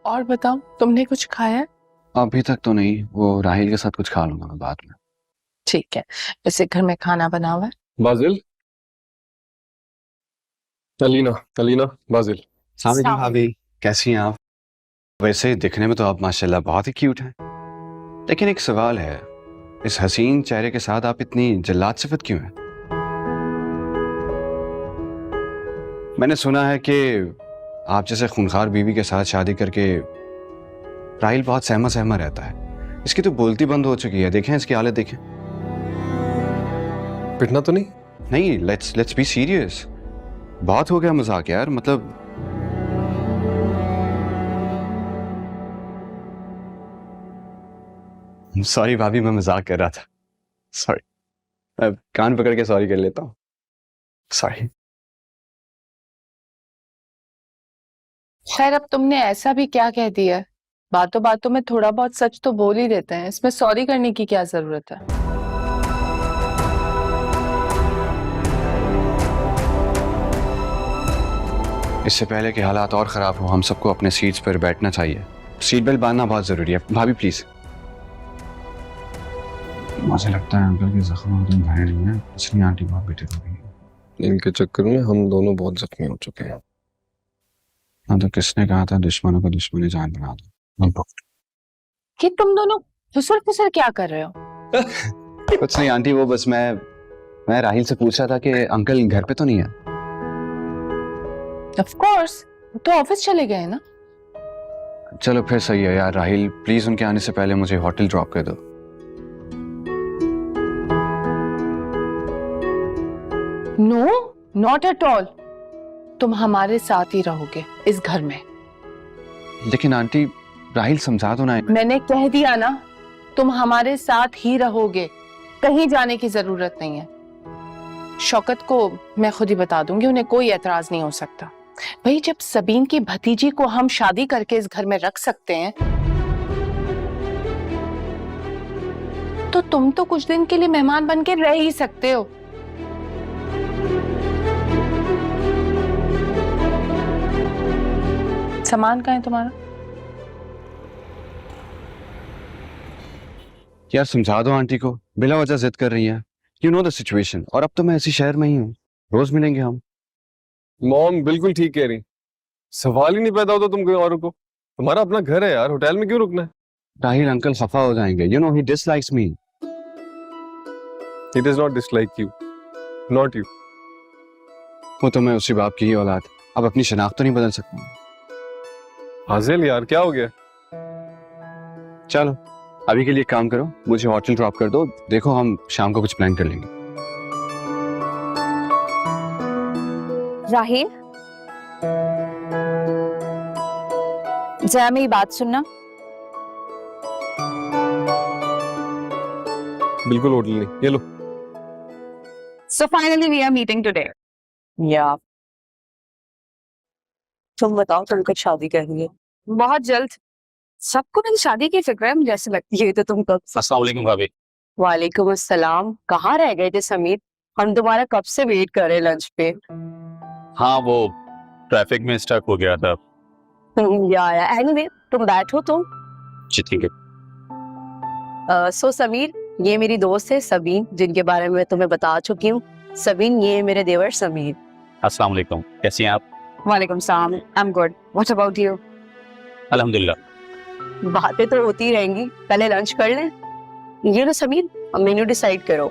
और बताओ, तुमने कुछ खाया है? अभी तक तो नहीं, वो राहिल के साथ कुछ खा लूंगा मैं बाद में। ठीक है, वैसे घर में खाना बना हुआ है? बाजिल, अलीना, अलीना, बाजिल। अस्सलाम भाभी, कैसी हैं आप? वैसे दिखने में तो आप माशाल्लाह बहुत ही क्यूट हैं, लेकिन एक सवाल है, इस हसीन चेहरे के साथ आप इतनी जल्लाद सिफत क्यों हैं? मैंने सुना है कि आप जैसे खूनखार बीवी के साथ शादी करके राहिल बहुत सहमा सहमा रहता है। इसकी तो बोलती बंद हो चुकी है, देखें इसकी हालत देखें। पिटना तो नहीं? नहीं, लेट्स बी सीरियस। बहुत हो गया मजाक यार, मतलब सॉरी भाभी, मैं मजाक कर रहा था। सॉरी, मैं कान पकड़ के सॉरी कर लेता हूँ। सॉरी। खैर, अब तुमने ऐसा भी क्या कह दिया है? बातों बातों में थोड़ा बहुत सच तो बोल ही देते हैं, इसमें सॉरी करने की क्या जरूरत है? इससे पहले कि हालात और खराब हो, हम सबको अपने सीट्स पर बैठना चाहिए। सीट बेल्ट बांधना बहुत जरूरी है। भाभी प्लीज। मुझे लगता है अंकल के जख्म तो भरे नहीं है, इसलिए आंटी बहुत बेटे हो गई है। इनके चक्कर में हम दोनों बहुत जख्मी हो चुके हैं। हाँ, तो किसने कहा था दुश्मनों को दुश्मनी जान बना दो? कि तुम दोनों फुसर फुसर क्या कर रहे हो? कुछ नहीं आंटी, वो बस मैं राहिल से पूछ रहा था कि अंकल घर पे तो नहीं है। ऑफ कोर्स, तो ऑफिस चले गए ना। चलो फिर सही है यार। राहिल प्लीज उनके आने से पहले मुझे होटल ड्रॉप कर दो। No, not at all. तुम हमारे साथ ही रहोगे इस घर में। लेकिन आंटी, राहिल समझा दो ना। मैंने कह दिया ना, तुम हमारे साथ ही रहोगे, कहीं जाने की जरूरत नहीं है। शौकत को मैं खुद ही बता दूंगी, उन्हें कोई एतराज नहीं हो सकता। भाई, जब सबीन की भतीजी को हम शादी करके इस घर में रख सकते हैं, तो तुम तो कुछ दिन के लिए मेहमान बन के रह ही सकते हो। सामान कहाँ है तुम्हारा? यार समझा दो आंटी को, बिला वजह जिद कर रही है। यू नो द सिचुएशन, और अब तो मैं इसी शहर में ही हूँ, रोज मिलेंगे हम। मॉम बिल्कुल ठीक कह रही। सवाल ही नहीं पैदा होता तुम कोई और को। तुम्हारा अपना घर है यार, होटल में क्यों रुकना है? राहिल अंकल खफा हो जाएंगे। You know he dislikes me. He does not dislike you, not you. वो तो मैं उसी बाप की ही औलाद, अब अपनी शनाख्त तो नहीं बदल सकता। हाजिल यार, क्या हो गया? चलो अभी के लिए काम करो, मुझे होटल ड्रॉप कर दो। देखो हम शाम को कुछ प्लान कर लेंगे। राहिल, जरा मेरी बात सुनना। बिल्कुल होटल नहीं, ये लो। So finally we are meeting today. Yeah. तुम बताओ, तुम कब शादी कर रही है? बहुत जल्द। सबको मेरी शादी की फिक्र है, मुझे ऐसे लगती है। ये तो तुम कब? अस्सलाम वालेकुम भाभी। वालेकुम अस्सलाम। कहाँ रह गए थे समीर? हम तुम्हारा कब से वेट कर रहे हैं लंच पे। हाँ, वो ट्रैफिक में स्टक हो गया था। या एनीवे, तुम बैठो तो। जी ठीक है। सो समीर, ये मेरी दोस्त है सबीन, जिनके बारे में तुम्हें बता चुकी हूँ। सबीन, ये मेरे देवर समीर। अस्सलाम वालेकुम, कैसी हैं आप? वालेकुम सलाम, I am good. What about you? अल्हम्दुलिल्लाह। बातें तो होती रहेंगी, पहले लंच कर लें। ये लो समीर, मेन्यू डिसाइड करो।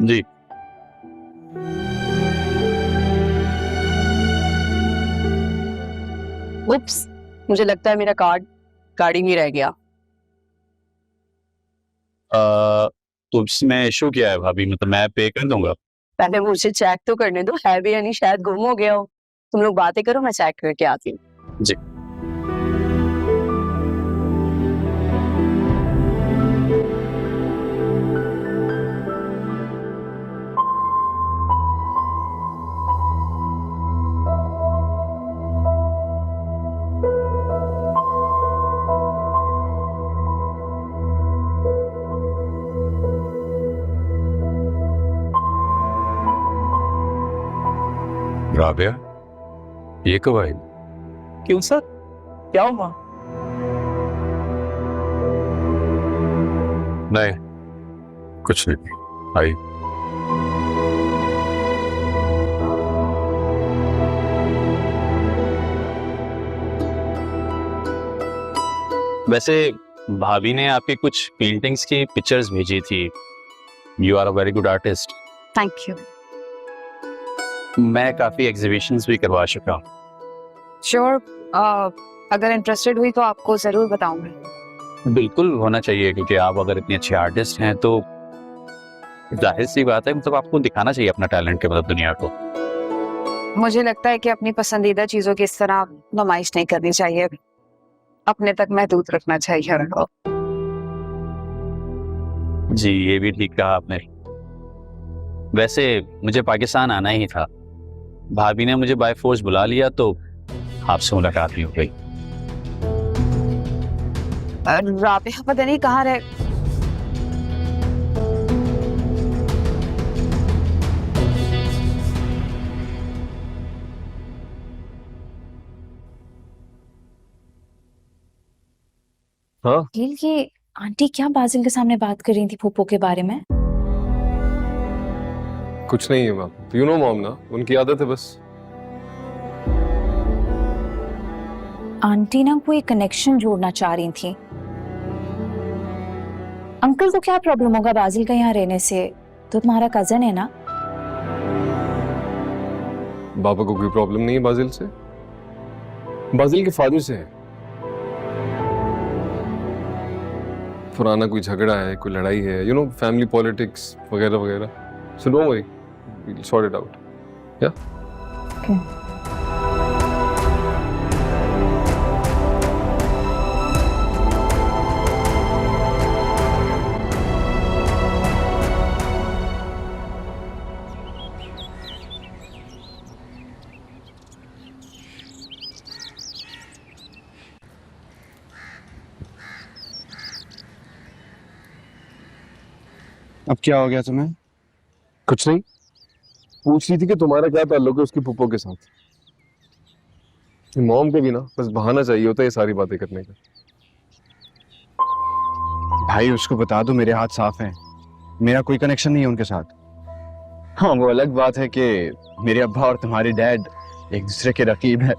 जी। उप्स, मुझे लगता है मेरा कार्ड गाड़ी में रह गया। तो इसमें इशू क्या है भाभी? मतलब मैं पे कर दूंगा। पहले मुझे चेक तो करने दो, है भी या नहीं, शायद गुम हो गया हो। तुम लोग बातें करो, मैं चेक करके आती हूँ। जी। राबिया, ये कब आई? क्यों सर? क्या हुआ? नहीं, कुछ नहीं। आई। वैसे भाभी ने आपकी कुछ पेंटिंग्स की पिक्चर्स भेजी थी। You are a very good artist. Thank you. मैं काफी एग्जीबिशंस भी करवा चुका हूँ। श्योर, अगर इंटरेस्टेड हुई तो आपको जरूर बताऊंगी। बिल्कुल होना चाहिए, क्योंकि आप अगर इतने अच्छे आर्टिस्ट हैं तो जाहिर सी बात है, मतलब आपको दिखाना चाहिए अपना टैलेंट के मतलब दुनिया को। मुझे लगता है कि अपनी पसंदीदा चीजों की इस तरह नुमाइश नहीं करनी चाहिए, अपने तक महदूद रखना चाहिए उनको। जी, ये भी ठीक कहा आपने। वैसे मुझे पाकिस्तान आना ही था, भाभी ने मुझे बाय फोर्स बुला लिया, तो आपसे मुलाकात भी हो गई। राबिया पता नहीं कहाँ रह। हाँ, ये आंटी क्या बाजिल के सामने बात कर रही थी फूफो के बारे में? कुछ नहीं है मैम, यू नो मॉम ना, उनकी आदत है बस। आंटी ना कोई कनेक्शन जोड़ना चाह रही थी। अंकल को क्या प्रॉब्लम होगा बाजिल का यहाँ रहने से? तो तुम्हारा कजन है ना? बाबा को कोई प्रॉब्लम नहीं है बाजिल से, बाजिल के फादर से है। पुराना कोई झगड़ा है, कोई लड़ाई है, यू नो फैमिली पॉलिटिक्स वगैरह वगैरह। So don't worry, we'll sort it out. Yeah? Okay. अब क्या हो गया तुम्हें? कुछ नहीं, पूछ रही थी कि तुम्हारा क्या ताल्लुक है उसकी पुप्पो के साथ। मॉम को भी ना बस बहाना चाहिए होता है ये सारी बातें करने का। भाई उसको बता दो मेरे हाथ साफ हैं, मेरा कोई कनेक्शन नहीं है उनके साथ। हाँ, वो अलग बात है कि मेरे अब्बा और तुम्हारे डैड एक दूसरे के रकीब है।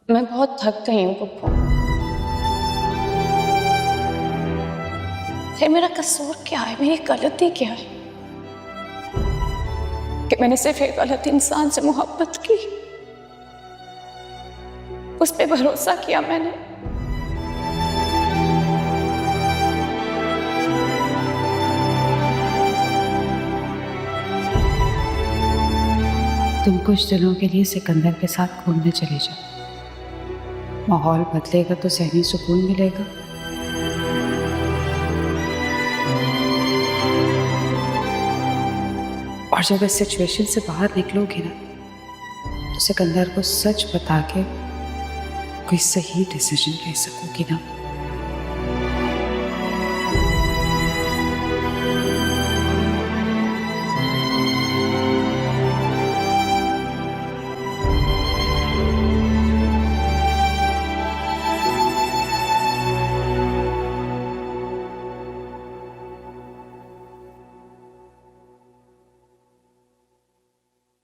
मैं बहुत थक गई हूँ पप्पू। फिर मेरा कसूर क्या है, मेरी गलती क्या है कि मैंने सिर्फ एक गलत इंसान से मोहब्बत की, उस पे भरोसा किया मैंने। तुम कुछ दिनों के लिए सिकंदर के साथ घूमने चले जाओ, माहौल बदलेगा तो ज़हनी सुकून मिलेगा। और जब इस सिचुएशन से बाहर निकलोगे ना, तो सिकंदर को सच बता के कोई सही डिसीजन ले सकोगी ना।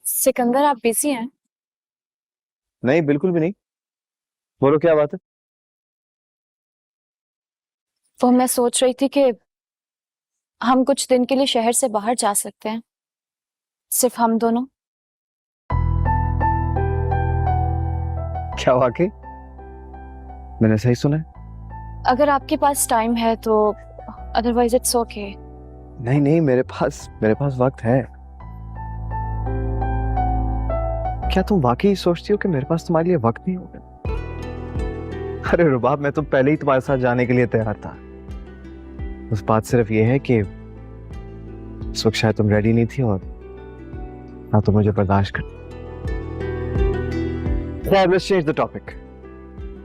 सिकंदर, आप बिजी हैं? नहीं, बिल्कुल भी नहीं। बोलो क्या बात है? वो मैं सोच रही थी कि हम कुछ दिन के लिए शहर से बाहर जा सकते हैं, सिर्फ हम दोनों। क्या वाकई? मैंने सही सुना है? अगर आपके पास टाइम है तो, अदरवाइज इट्स ओके। नहीं नहीं, मेरे पास वक्त है। क्या तुम वाकई सोचती हो कि मेरे पास तुम्हारे लिए वक्त नहीं होगा? अरे रुबाब, मैं तो पहले ही तुम्हारे साथ जाने के लिए तैयार था। उस बात सिर्फ ये है कि इस वक्त शायद तुम रेडी नहीं थी और ना तो मुझे बर्दाश्त कर। Let's change the topic.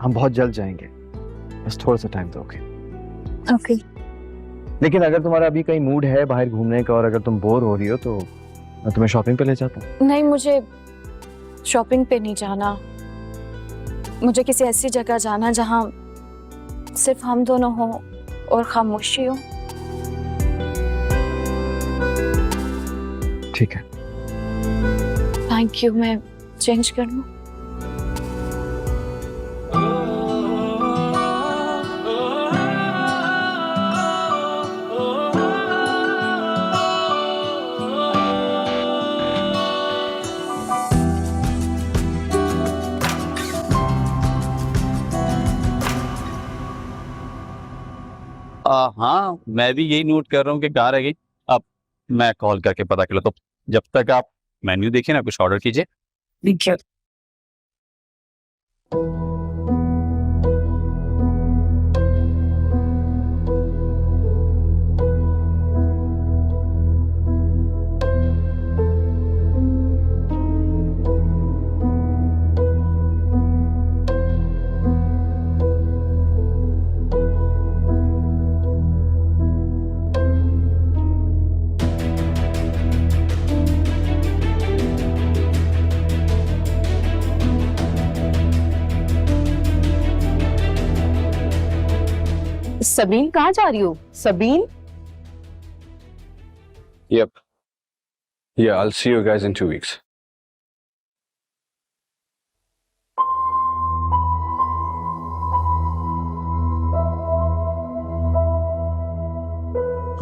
हम बहुत जल्द जाएंगे, बस थोड़ा सा टाइम दो। ओके। लेकिन अगर तुम्हारा अभी कहीं मूड है बाहर घूमने का और अगर तुम बोर हो रही हो तो मैं तुम्हें शॉपिंग पे ले जाता हूँ। नहीं, मुझे शॉपिंग पे नहीं जाना। मुझे किसी ऐसी जगह जाना जहाँ सिर्फ हम दोनों हों और खामोशी हो। ठीक है। Thank you. मैं चेंज कर लूँ? हाँ, मैं भी यही नोट कर रहा हूँ कि कार आ गई। अब मैं कॉल करके पता कर लो, तो जब तक आप मेन्यू देखिए ना, कुछ ऑर्डर कीजिए। Thank you. सबीन, कहाँ जा रही हो? Sabeen, Yep. Yeah, I'll see you guys in 2 weeks.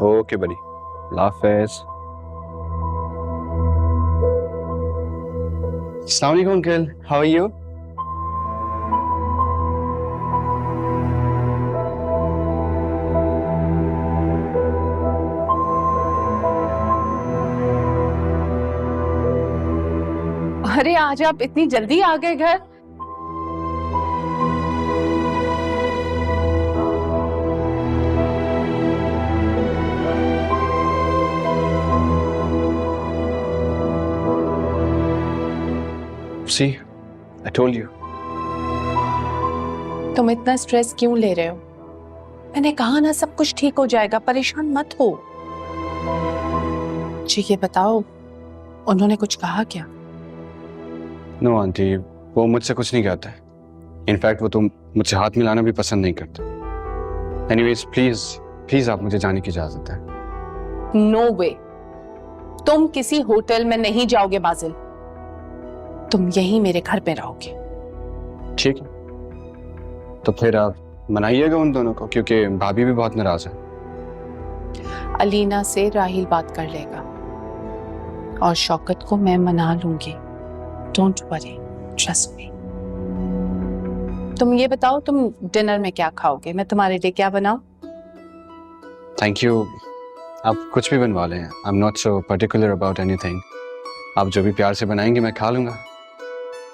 Okay, buddy. Hafiz. Assalamu alaikum, uncle. How are you? अरे आज आप इतनी जल्दी आ गए घर? See, I told you. तुम इतना स्ट्रेस क्यों ले रहे हो? मैंने कहा ना, सब कुछ ठीक हो जाएगा, परेशान मत हो। जी ये बताओ, उन्होंने कुछ कहा क्या? नो आंटी, वो मुझसे कुछ नहीं कहता है। इनफैक्ट वो तो मुझसे हाथ मिलाना भी पसंद नहीं करता। एनीवेज, प्लीज आप मुझे जाने की इजाजत है। नो वे, तुम किसी होटल में नहीं जाओगे बाजिल, तुम यहीं मेरे घर पे रहोगे। ठीक है, तो फिर आप मनाइएगा उन दोनों को, क्योंकि भाभी भी बहुत नाराज है। अलीना से राहिल बात कर लेगा और शौकत को मैं मना लूंगी। Don't worry, trust me. तुम ये बताओ, तुम डिनर में क्या खाओगे? मैं तुम्हारे लिए क्या बनाऊं? थैंक यू, आप कुछ भी बनवा लें। I am not so particular about anything. आप जो भी प्यार से बनाएंगे मैं खा लूंगा।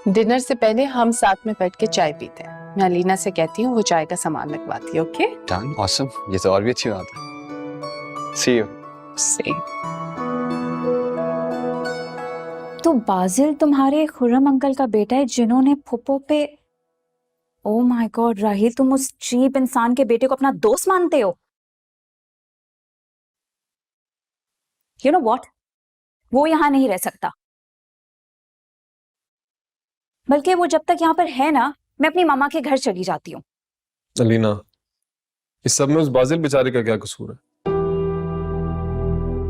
डिनर से पहले हम साथ में बैठ के चाय पीते हैं। मैं अलीना से कहती हूँ वो चाय का सामान लगवाती है। ओके डन, ऑसम, ये तो और भी अच्छी बात है। सी यू। तो बाजिल तुम्हारे खुर्रम अंकल का बेटा है जिन्होंने फुप्पो पे। ओ माय गॉड राहिल, तुम उस चीप इंसान के बेटे को अपना दोस्त मानते हो? यू नो व्हाट, वो यहां नहीं रह सकता। बल्कि वो जब तक यहाँ पर है ना, मैं अपनी मामा के घर चली जाती हूँ। अलीना, इस सब में उस बाजिल बेचारे का क्या कसूर है?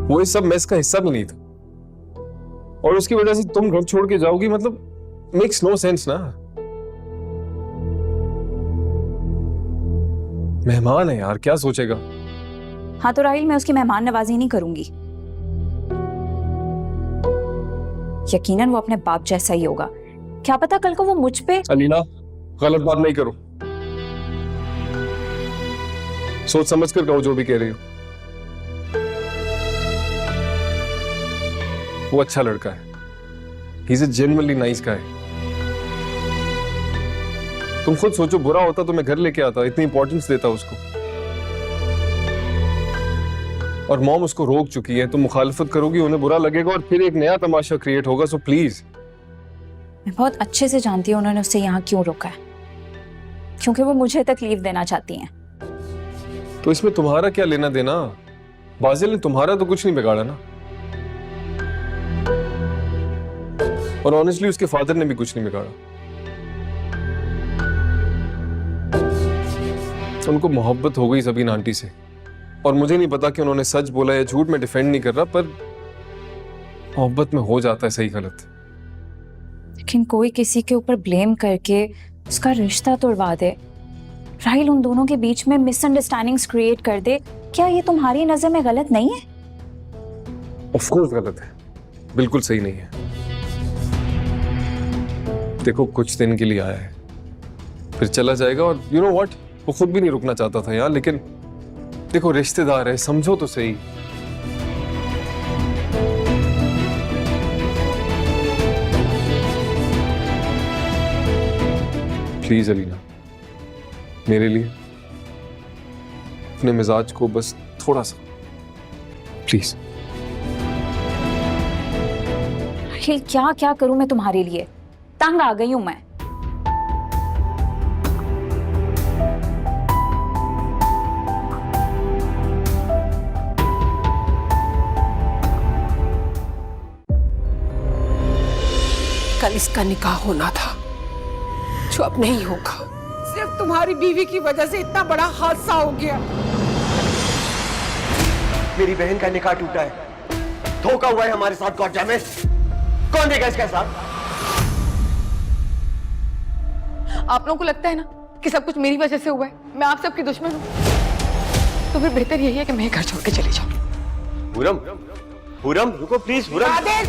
वो इस सब मेस का हिस्सा भी नहीं था और उसकी वजह से तुम घर छोड़ के जाओगी, मतलब मेक्स नो सेंस ना। मेहमान है यार, क्या सोचेगा? हाँ तो राहिल, मैं उसकी मेहमान नवाजी नहीं करूंगी। यकीनन वो अपने बाप जैसा ही होगा। क्या पता कल को वो मुझ पे। अलीना, गलत बात नहीं करो, सोच समझ कर कहो जो भी कह रही हो। वो अच्छा लड़का है, he is a genuinely nice guy. तुम खुद सोचो, बुरा होता तो मैं घर लेके आता, इतनी इंपॉर्टेंस देता उसको। और मॉम उसको रोक चुकी है, तुम मुखालफत करोगी, उन्हें बुरा लगेगा और फिर एक नया तमाशा क्रिएट होगा। So please. मैं बहुत अच्छे से जानती हूँ उन्होंने उससे यहाँ क्यों रोका है, क्योंकि वो मुझे तकलीफ देना चाहती हैं। तो इसमें तुम्हारा क्या लेना देना? बाजिल ने तुम्हारा तो कुछ नहीं बिगाड़ा ना, और ऑनेस्टली उसके फादर ने भी कुछ नहीं बिगाड़ा। उनको मोहब्बत हो गई सबीन आंटी से, और मुझे नहीं पता कि उन्होंने सच बोला या झूठ, में डिफेंड नहीं कर रहा, पर मोहब्बत में हो जाता है सही गलत। लेकिन कोई किसी के ऊपर ब्लेम करके उसका रिश्ता तोड़वा दे, राहिल उन दोनों के बीच में मिसअंडरस्टैंडिंग्स क्रिएट कर दे, क्या ये तुम्हारी नजर में गलत नहीं है? ऑफ कोर्स गलत है, बिल्कुल सही नहीं है। देखो, कुछ दिन के लिए आया है, फिर चला जाएगा, और यू नो व्हाट, वो खुद भी नहीं रुकना चाहता था यार, लेकिन देखो रिश्तेदार है, समझो तो सही। प्लीज अलीना, मेरे लिए अपने मिजाज को बस थोड़ा सा, प्लीज। राहिल, क्या क्या करूं मैं तुम्हारे लिए? तंग आ गई हूं मैं। कल इसका निकाह होना था, जो अब नहीं होगा। सिर्फ तुम्हारी बीवी की वजह से इतना बड़ा हादसा हो गया। मेरी बहन का निकाह टूटा है, धोखा हुआ है हमारे साथ। गॉड डैम इट, कौन देगा इसका हिसाब? आप लोगों को लगता है ना कि सब कुछ मेरी वजह से हुआ है, मैं आप सबकी दुश्मन हूँ, तो फिर बेहतर यही है कि मैं घर छोड़ के चली जाऊं। पूरम, पूरम रुको प्लीज। पूरम, आदेश!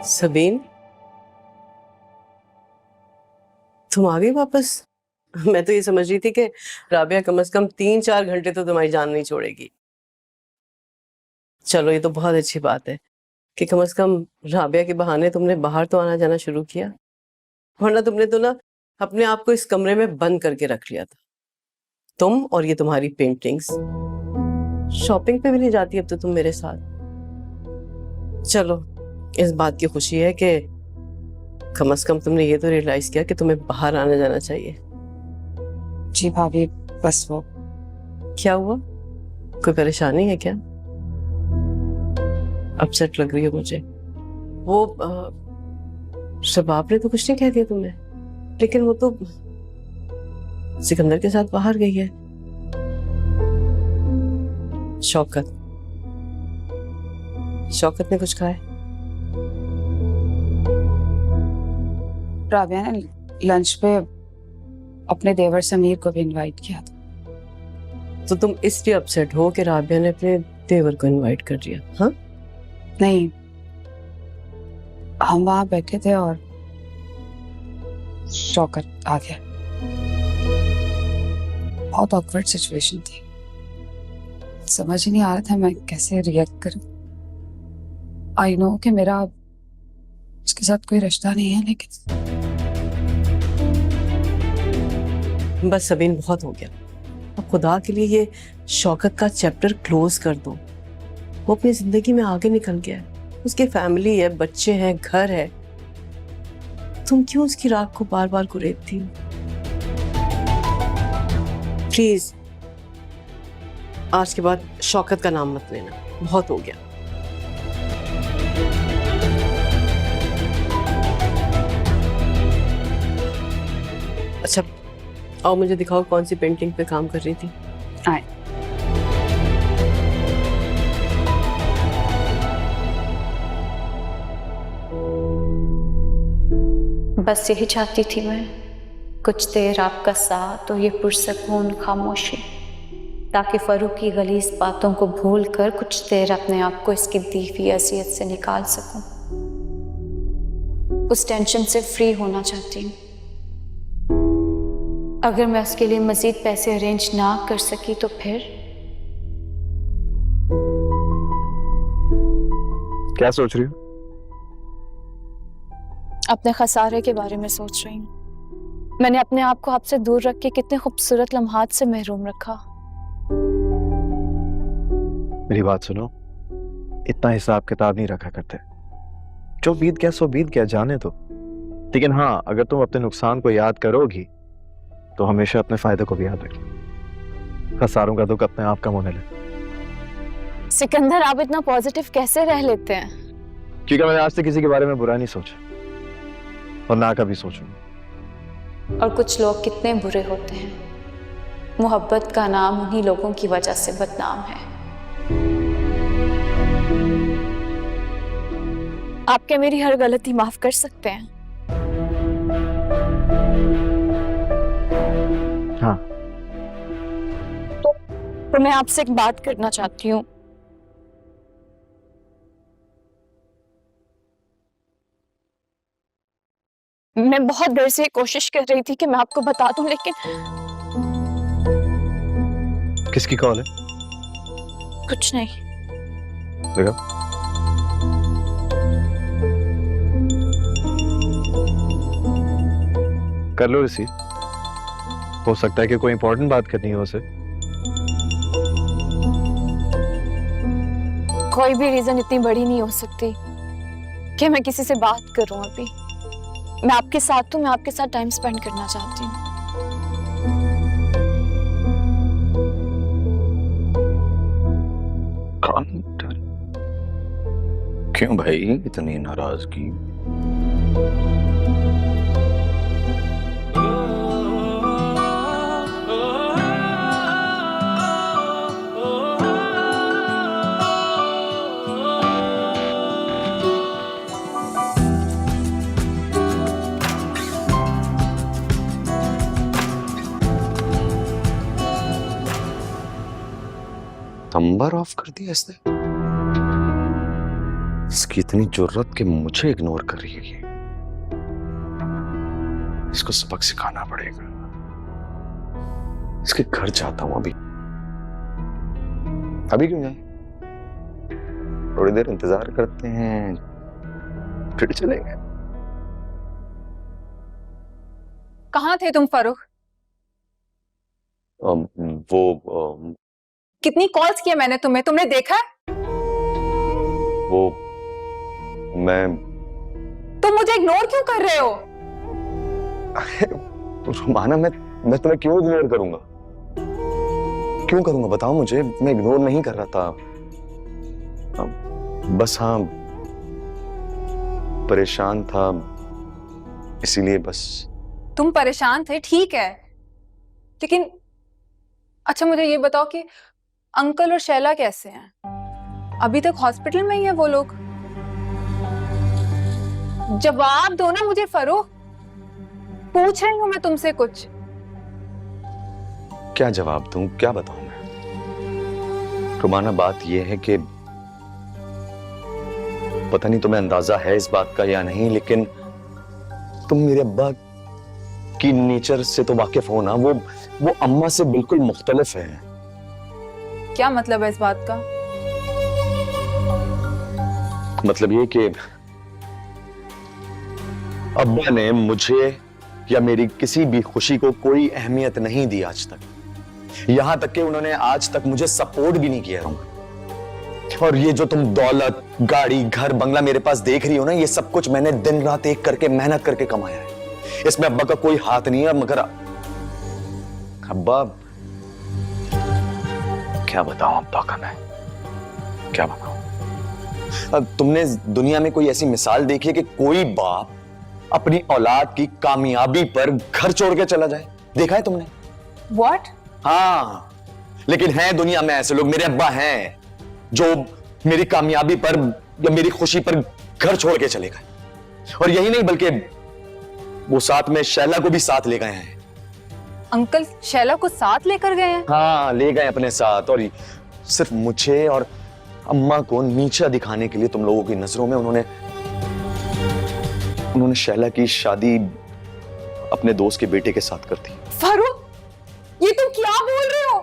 सबीन, तुम आ गई वापस? मैं तो ये समझ रही थी कि राबिया कम से कम 3-4 घंटे तो तुम्हारी जान नहीं छोड़ेगी। चलो, ये तो बहुत अच्छी बात है कि कम से कम राबिया के बहाने तुमने बाहर तो आना जाना शुरू किया, वरना तुमने तो ना अपने आप को इस कमरे में बंद करके रख लिया था। तुम और ये तुम्हारी पेंटिंग्स। शॉपिंग पे भी नहीं जाती अब तो तुम मेरे साथ। चलो, इस बात की खुशी है कि कम से कम तुमने ये तो रियलाइज किया कि तुम्हें बाहर आना जाना चाहिए। जी भाभी, बस वो। क्या हुआ? कोई परेशानी है क्या? अपसेट लग रही हो मुझे। वो शबाब ने तो कुछ नहीं कह दिया तुम्हें, लेकिन वो तो सिकंदर के साथ बाहर गई है। शौकत ने कुछ कहा है? राबिया ने लंच पे अपने देवर समीर को भी इनवाइट किया था। तो तुम इसलिए अपसेट हो कि राबिया ने अपने देवर को इनवाइट कर दिया? हाँ? नहीं, हम वहां बैठे थे और शौकत आ गया। बहुत ऑकवर्ड सिचुएशन थी, समझ ही नहीं आ रहा था मैं कैसे रिएक्ट करूं। आई नो कि मेरा उसके साथ कोई रिश्ता नहीं है, लेकिन बस सबीन, बहुत हो गया। अब खुदा के लिए ये शौकत का चैप्टर क्लोज कर दो। वो अपनी जिंदगी में आगे निकल गया है, उसकी फैमिली है, बच्चे हैं, घर है। तुम क्यों उसकी राख को बार बार कुरेदती हो? प्लीज, आज के बाद शौकत का नाम मत लेना, बहुत हो गया। अच्छा, आओ मुझे दिखाओ कौन सी पेंटिंग पे काम कर रही थी। आए। बस यही चाहती थी मैं, कुछ देर आपका साथ और ये पुरसकून खामोशी, ताकि फरूक की गलीज बातों को भूल कर कुछ देर अपने आप को इसकी दी हुई अज़ियत से निकाल सकूं। उस टेंशन से फ्री होना चाहती हूँ। अगर मैं उसके लिए मजीद पैसे अरेंज ना कर सकी तो फिर क्या सोच रही हो? अपने खसारे के बारे में सोच रही हूँ। मैंने अपने आप को आपसे दूर रख के कितने खूबसूरत लम्हात से महरूम रखा। मेरी बात सुनो, इतना हिसाब किताब नहीं रखा करते। जो बीत गया सो बीत गया, जाने दो। लेकिन हाँ, अगर तुम अपने नुकसान को याद करोगी तो हमेशा अपने फायदे को भी याद रखना। खसारों का दुख अपने आप कम होने लगे। सिकंदर, आप इतना पॉजिटिव कैसे रह लेते हैं? क्योंकि मैंने आज तक किसी के बारे में बुरा नहीं सोचा और ना कभी सोचूंगा। और कुछ लोग कितने बुरे होते हैं, मोहब्बत का नाम उन्हीं लोगों की वजह से बदनाम है। आप क्या मेरी हर गलती माफ कर सकते हैं? हाँ। तो मैं आपसे एक बात करना चाहती हूँ। मैं बहुत देर से कोशिश कर रही थी कि मैं आपको बता दूं, लेकिन किसकी कॉल है? कुछ नहीं। देखो, कर लो रिसीव। हो सकता है कि कोई इंपॉर्टेंट बात करनी हो उसे। कोई भी रीजन इतनी बड़ी नहीं हो सकती कि मैं किसी से बात करूं। अभी मैं आपके साथ हूं, मैं आपके साथ टाइम स्पेंड करना चाहती हूँ। क्यों भाई इतनी नाराजगी? नंबर ऑफ कर दिया इसने। इसकी इतनी जरूरत कि मुझे इग्नोर कर रही है ये। इसको सबक सिखाना पड़ेगा। इसके घर जाता हूं अभी। अभी क्यों जाए? थोड़ी देर इंतजार करते हैं, फिर चलेंगे। कहाँ थे तुम फरूक? कितनी कॉल्स किया मैंने तुम्हें, तुमने देखा? वो मैं तुम मुझे इग्नोर क्यों कर रहे हो? रुमाना, मैं तुम्हें क्यों इग्नोर करूंगा? क्यों करूंगा बताओ मुझे। मैं इग्नोर नहीं कर रहा था, बस हाँ परेशान था इसीलिए बस। तुम परेशान थे, ठीक है, लेकिन अच्छा मुझे ये बताओ कि अंकल और शैला कैसे हैं? अभी तक हॉस्पिटल में ही है वो लोग? जवाब दो ना मुझे फरूक, पूछ रही हूं मैं तुमसे कुछ। क्या जवाब दूं, क्या बताऊं मैं? रुमाना, बात यह है कि पता नहीं तुम्हें अंदाजा है इस बात का या नहीं, लेकिन तुम मेरे अब्बा की नेचर से तो वाकिफ हो ना। वो अम्मा से बिल्कुल मुख्तलिफ है। क्या मतलब है इस बात का? मतलब ये कि अब्बा ने मुझे या मेरी किसी भी खुशी को कोई अहमियत नहीं दी आज तक। यहां तक कि उन्होंने आज तक मुझे सपोर्ट भी नहीं किया। और ये जो तुम दौलत, गाड़ी, घर, बंगला मेरे पास देख रही हो ना, ये सब कुछ मैंने दिन रात एक करके मेहनत करके कमाया है। इसमें अब्बा का कोई हाथ नहीं है। मगर अब्बा, क्या बताऊं अब्बा का मैं, क्या बताऊं? तुमने दुनिया में कोई ऐसी मिसाल देखी है कि कोई बाप अपनी औलाद की कामयाबी पर घर छोड़ के चला जाए? देखा है तुमने? व्हाट? हाँ, लेकिन हैं दुनिया में ऐसे लोग, मेरे अब्बा हैं जो मेरी कामयाबी पर या मेरी खुशी पर घर छोड़ के चले गए। और यही नहीं बल्कि वो साथ में शैला को भी साथ ले गए हैं। अंकल शैला को साथ लेकर गए हैं? हाँ, ले गए अपने साथ, और सिर्फ मुझे और अम्मा को नीचा दिखाने के लिए तुम लोगों की नजरों में उन्होंने शैला की शादी अपने दोस्त के बेटे के साथ कर दी। फारूक, ये तुम क्या बोल रहे हो?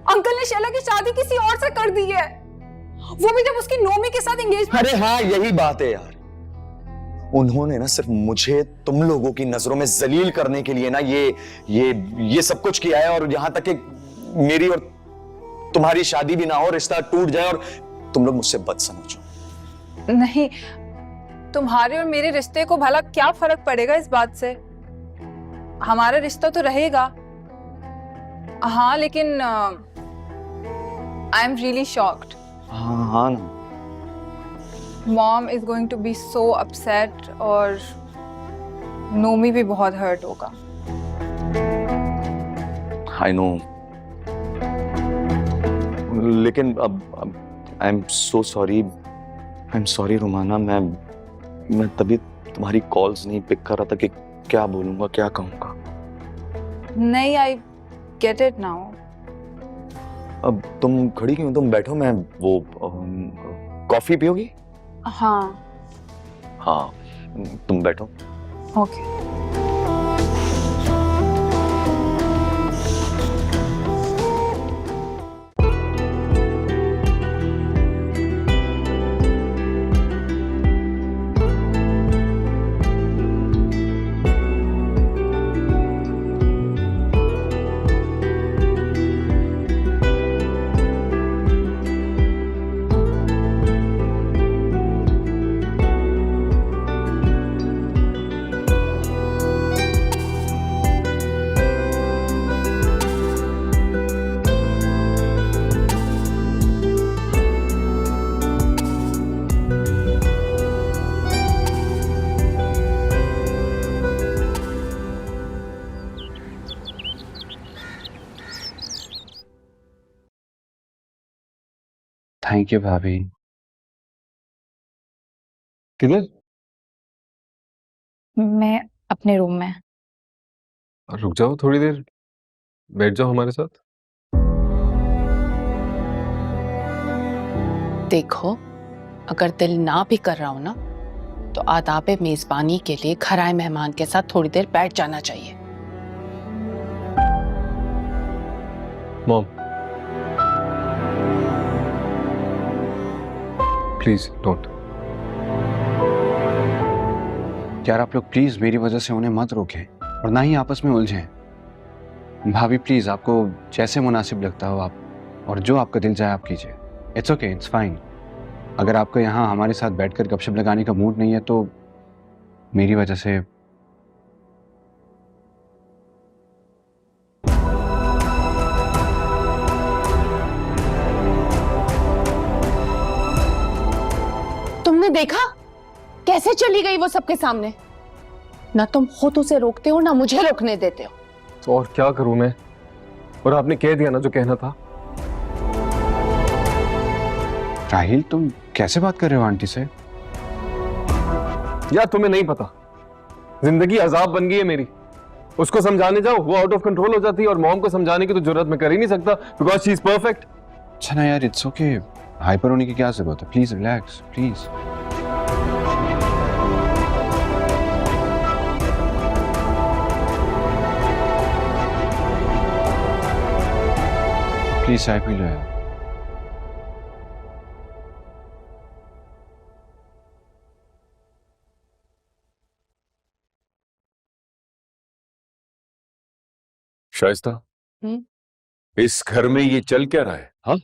अंकल ने शैला की शादी किसी और से कर दी है, वो भी जब उसकी नोमी के साथ एंगेज। अरे हाँ, यही बात है यार। उन्होंने ना सिर्फ मुझे तुम लोगों की नजरों में जलील करने के लिए ना ये सब कुछ किया है, और यहां तक कि मेरी और तुम्हारी शादी भी ना हो, रिश्ता टूट जाए और तुम लोग मुझसे बद समझो। नहीं, तुम्हारे और मेरे रिश्ते को भला क्या फर्क पड़ेगा इस बात से? हमारा रिश्ता तो रहेगा। हाँ, लेकिन आई एम रियली शॉक्ड। हाँ ना। Mom is going to be so upset, और नोमी भी बहुत हर्ट होगा। आई नो, लेकिन अब I am so sorry. I am sorry Romana. मैं तभी तुम्हारी कॉल्स नहीं पिक कर रहा था कि क्या बोलूंगा, क्या कहूंगा। नहीं, आई गेट इट नाउ। अब तुम खड़ी क्यों? तुम बैठो, मैं वो कॉफी पियोगी? हाँ। हाँ, तुम बैठो। ओके। थैंक यू भाभी। किधर? मैं अपने रूम में। रुक जाओ थोड़ी देर, बैठ जाओ हमारे साथ। देखो, अगर दिल ना भी कर रहा हो ना, तो आदाब मेजबानी के लिए घर आए मेहमान के साथ थोड़ी देर बैठ जाना चाहिए। Mom, please don't. यार आप लोग प्लीज मेरी वजह से उन्हें मत रोकें और ना ही आपस में उलझें। भाभी प्लीज, आपको जैसे मुनासिब लगता हो आप, और जो आपका दिल चाहे आप कीजिए। It's okay, it's fine. अगर आपको यहाँ हमारे साथ बैठकर गपशप लगाने का मूड नहीं है तो मेरी वजह से तुमने देखा कैसे चली गई वो सबके सामने? ना तुम खुद उसे रोकते हो ना मुझे रोकने देते हो। तो और क्या करूं मैं? और आपने कह दिया ना जो कहना था। राहिल, तुम कैसे बात कर रहे हो आंटी से? यार तुम्हें नहीं पता, जिंदगी अजाब बन गई है मेरी। उसको समझाने जाओ वो आउट ऑफ कंट्रोल हो जाती है, और मॉम को समझाने की तो जरूरत मैं कर ही नहीं सकता बिकॉज शी इज परफेक्ट। अच्छा ना यार, इट्स ओके। हाइपर होने की क्या जरूरत है? Please relax, please. प्लीज चाय पी लो यार। शाइस्ता, इस घर में ये चल क्या रहा है? हाँ,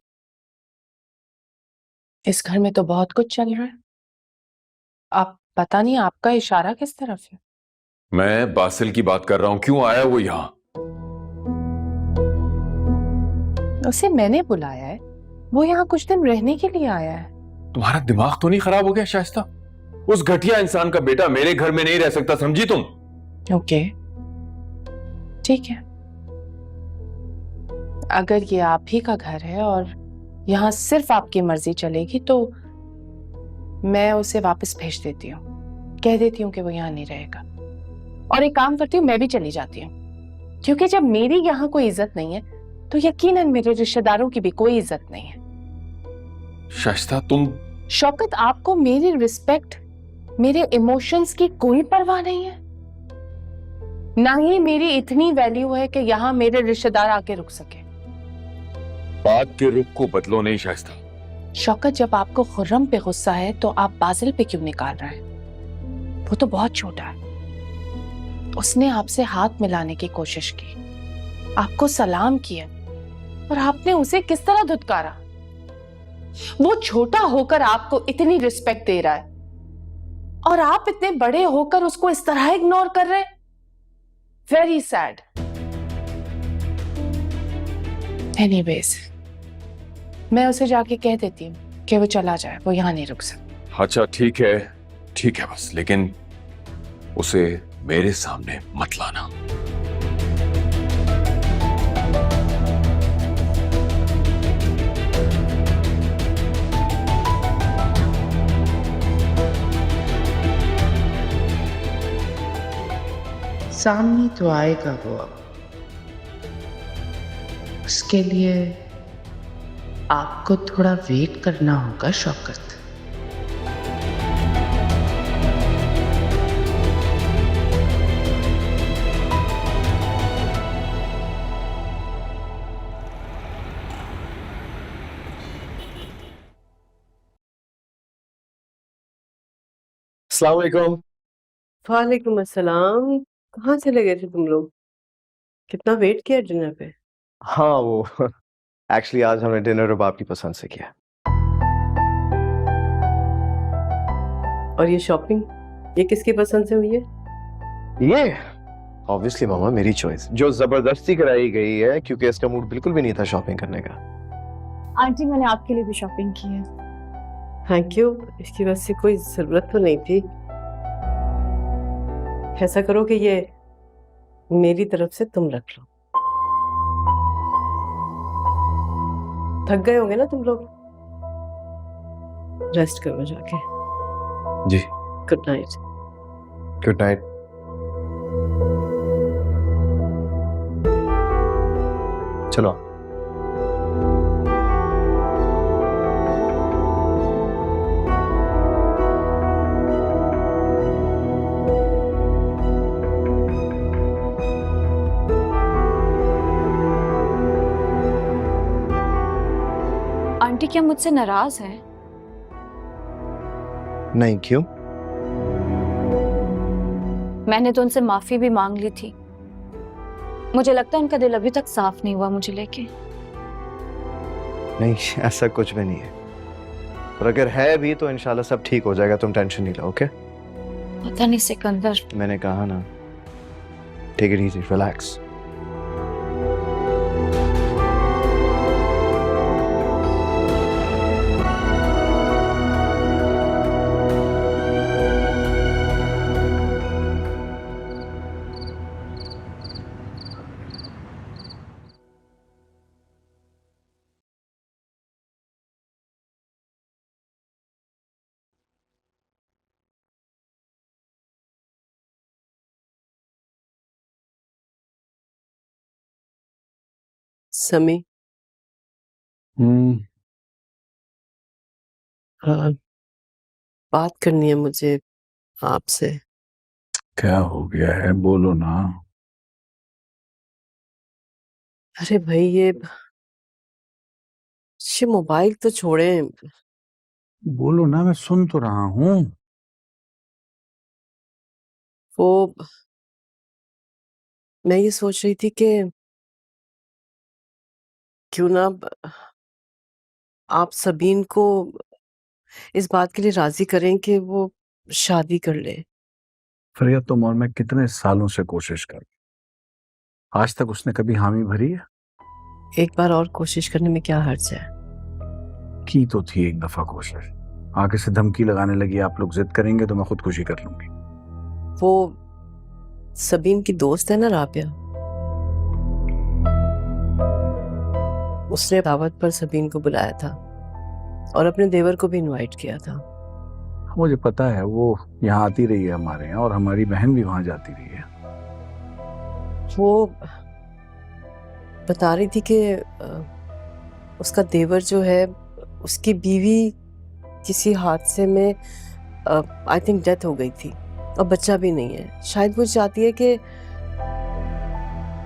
इस घर में तो बहुत कुछ चल रहा है। आप पता नहीं आपका इशारा किस तरफ है। मैं बासिल की बात कर रहा हूं। क्यों आया वो यहाँ? उसे मैंने बुलाया है, वो यहाँ कुछ दिन रहने के लिए आया है। तुम्हारा दिमाग तो नहीं खराब हो गया शाइस्ता? उस घटिया इंसान का बेटा मेरे घर में नहीं रह सकता, समझी तुम? ओके, ठीक है। अगर ये आप ही का घर है और यहाँ सिर्फ आपकी मर्जी चलेगी तो मैं उसे वापस भेज देती हूँ, कह देती हूँ कि वो यहाँ नहीं रहेगा। और एक काम करती हूँ, मैं भी चली जाती हूँ, क्योंकि जब मेरी यहाँ कोई इज्जत नहीं है तो यकीनन मेरे रिश्तेदारों की भी कोई इज्जत नहीं है। शाइस्ता तुम... शौकत, आपको मेरी रिस्पेक्ट, मेरे इमोशंस की कोई परवाह नहीं है? ना ही मेरी इतनी वैल्यू है कि यहाँ मेरे रिश्तेदार आके रुक सके। बात के रुख को बदलो नहीं शाइस्ता। शौकत, जब आपको खुर्रम पे गुस्सा है तो आप बाजिल पे क्यों निकाल रहे हैं? वो तो बहुत छोटा है, उसने आपसे हाथ मिलाने की कोशिश की, आपको सलाम किया और आपने उसे किस तरह धुतकारा। वो छोटा होकर आपको इतनी रिस्पेक्ट दे रहा है और आप इतने बड़े होकर उसको इस तरह इग्नोर कर रहे हैं। Very sad. एनीवेज, मैं उसे जाके कह देती हूँ कि वो चला जाए, वो यहाँ नहीं रुक सकता। अच्छा ठीक है बस, लेकिन उसे मेरे सामने मत लाना। सामने तो आएगा वो, अब उसके लिए आपको थोड़ा वेट करना होगा शौकत। अस्सलाम वालेकुम। वालेकुम अस्सलाम। कहाँ चले गए थे तुम लोग? कितना वेट किया डिनर पे? हाँ वो एक्चुअली आज हमने डिनर रुबाब की पसंद से किया। और ये शॉपिंग, ये किसकी पसंद से हुई है? ये ऑब्वियसली मामा मेरी चॉइस, जो जबरदस्ती कराई गई है क्योंकि इसका मूड बिल्कुल भी नहीं था शॉपिंग करने का। आंटी, मैंने आपके लिए भी शॉपिंग की है। थैंक यू, इसकी वजह से कोई जरूरत तो नहीं थी। ऐसा करो कि ये मेरी तरफ से तुम रख लो। थक गए होंगे ना तुम लोग, रेस्ट करो जाके। जी गुड नाइट। Good night. चलो। आंटी, क्या मुझसे नाराज है? नहीं, क्यों? मैंने तो उनसे माफी भी मांग ली थी। मुझे लगता है उनका दिल अभी तक साफ नहीं हुआ मुझे लेके। नहीं, ऐसा कुछ भी नहीं है, और अगर है भी तो इंशाल्लाह सब ठीक हो जाएगा, तुम टेंशन नहीं लो। ओके? पता नहीं सिकंदर, मैंने कहा ना, टेक इट इजी, रिलैक्स। समी, बात करनी है मुझे आपसे। क्या हो गया है, बोलो ना। अरे भाई, ये मोबाइल तो छोड़े। बोलो ना, मैं सुन तो रहा हूँ। वो मैं ये सोच रही थी कि क्यों ना आप सबीन को इस बात के लिए राजी करें कि वो शादी कर ले। फरिया, तुम और मैं कितने सालों से कोशिश कर, आज तक उसने कभी हामी भरी है? एक बार और कोशिश करने में क्या हर्ज है? की तो थी एक दफा कोशिश, आगे से धमकी लगाने लगी, आप लोग जिद करेंगे तो मैं खुदकुशी कर लूंगी। वो सबीन की दोस्त है ना राबिया, उसने दावत पर सबीन को बुलाया था और अपने देवर को भी इनवाइट किया था। मुझे पता है, वो यहाँ आती रही है हमारे यहाँ, और हमारी बहन भी वहां जाती रही है। वो बता रही थी कि उसका देवर जो है, उसकी बीवी किसी हादसे में आई थिंक डेथ हो गई थी और बच्चा भी नहीं है। शायद वो चाहती है कि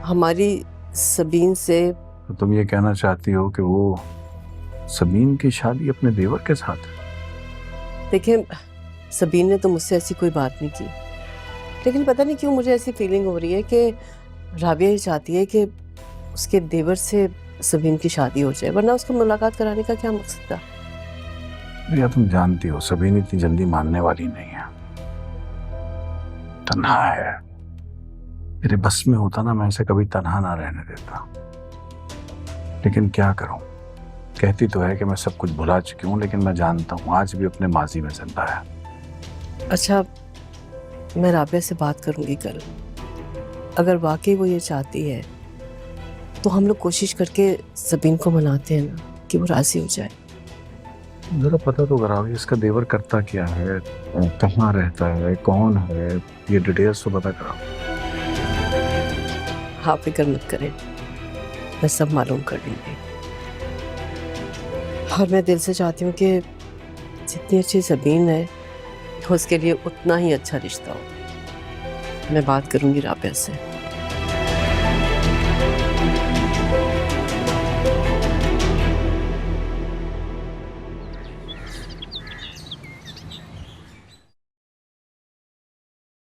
हमारी सबीन से। तो तुम ये कहना चाहती हो कि वो सबीन की शादी अपने देवर के साथ है? देखिए, सबीन ने तो मुझसे ऐसी कोई बात नहीं की, लेकिन पता नहीं क्यों मुझे ऐसी फीलिंग हो रही है कि राबिया ये चाहती है कि उसके देवर से सबीन की शादी हो जाए, वरना उसको मुलाकात कराने का क्या मकसद था? या तुम जानती हो सबीन इतनी जल्दी मानने वाली नहीं है, तन्हा है। मेरे बस में होता ना, मैं इसे कभी तन्हा ना रहने देता, लेकिन क्या करूं। कहती तो है कि मैं सब कुछ भुला चुकी हूं, लेकिन मैं जानता हूं आज भी अपने माजी में जिंदा है। अच्छा, मैं राबिया से बात करूंगी कल। अगर वाकई वो ये चाहती है तो हम लोग कोशिश करके सबीन को मनाते हैं ना, कि वो राजी हो जाए। जरा पता तो कराओ इसका देवर करता क्या है, कहाँ रहता है, कौन है, ये डिटेल्स तो पता कराओ। आप फिक्र मत करें, मैं सब मालूम कर लूंगी। और मैं दिल से चाहती हूँ कि जितनी अच्छी सबीन है उसके लिए उतना ही अच्छा रिश्ता हो। मैं बात करूंगी राबिया से।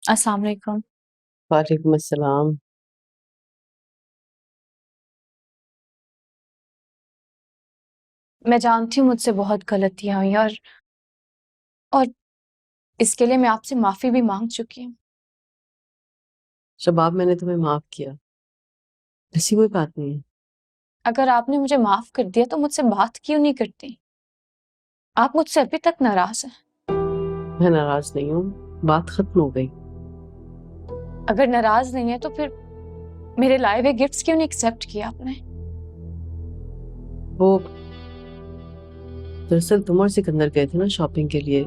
अस्सलाम वालेकुम। वालेकुम अस्सलाम। मैं जानती हूँ मुझसे बहुत गलतियां हुई और इसके लिए मैं आपसे माफी भी मांग चुकी हूँ। शबाब, मैंने तुम्हें माफ किया, ऐसी कोई बात नहीं है। अगर आपने मुझे माफ कर दिया तो मुझसे बात क्यों नहीं करती? आप मुझसे अभी तक नाराज हैं। मैं नाराज नहीं हूँ, बात खत्म हो गई। अगर नाराज नहीं है तो फिर मेरे लाए हुए गिफ्ट्स क्यों नहीं एक्सेप्ट किया आपने? वो दरअसल तुम और सिकंदर गए थे ना शॉपिंग के लिए,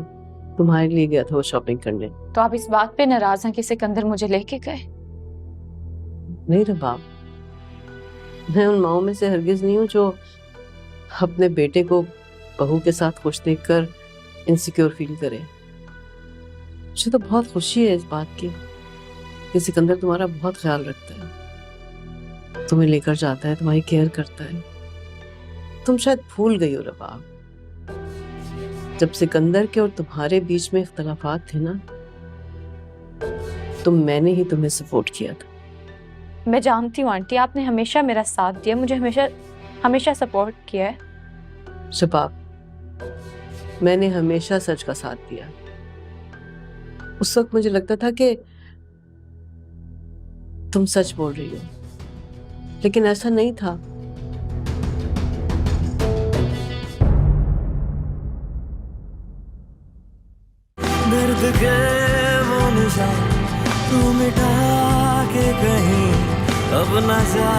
तुम्हारे लिए गया था वो शॉपिंग करने। तो आप इस बात पे नाराज हैं कि सिकंदर मुझे लेके गए? नहीं रबाब, मैं उन माओं में से हरगिज नहीं हूँ जो अपने बेटे को बहू के साथ खुश देखकर इनसिक्योर फील करे। मुझे तो बहुत खुशी है इस बात की कि सिकंदर तुम्हारा बहुत ख्याल रखता है, तुम्हें लेकर जाता है, तुम्हारी केयर करता है। तुम शायद भूल गई हो रबाब, जब सिकंदर के और तुम्हारे बीच में इख्तलाफात थे ना, तो मैंने ही तुम्हें सपोर्ट किया था। मैं जानती हूँ आंटी, आपने हमेशा मेरा साथ दिया, मुझे हमेशा सपोर्ट किया है। शबाब, मैंने हमेशा सच का साथ दिया। उस वक्त मुझे लगता था कि तुम सच बोल रही हो, लेकिन ऐसा नहीं था। दर्द के वो निशान तू मिटा के कहीं अब न जा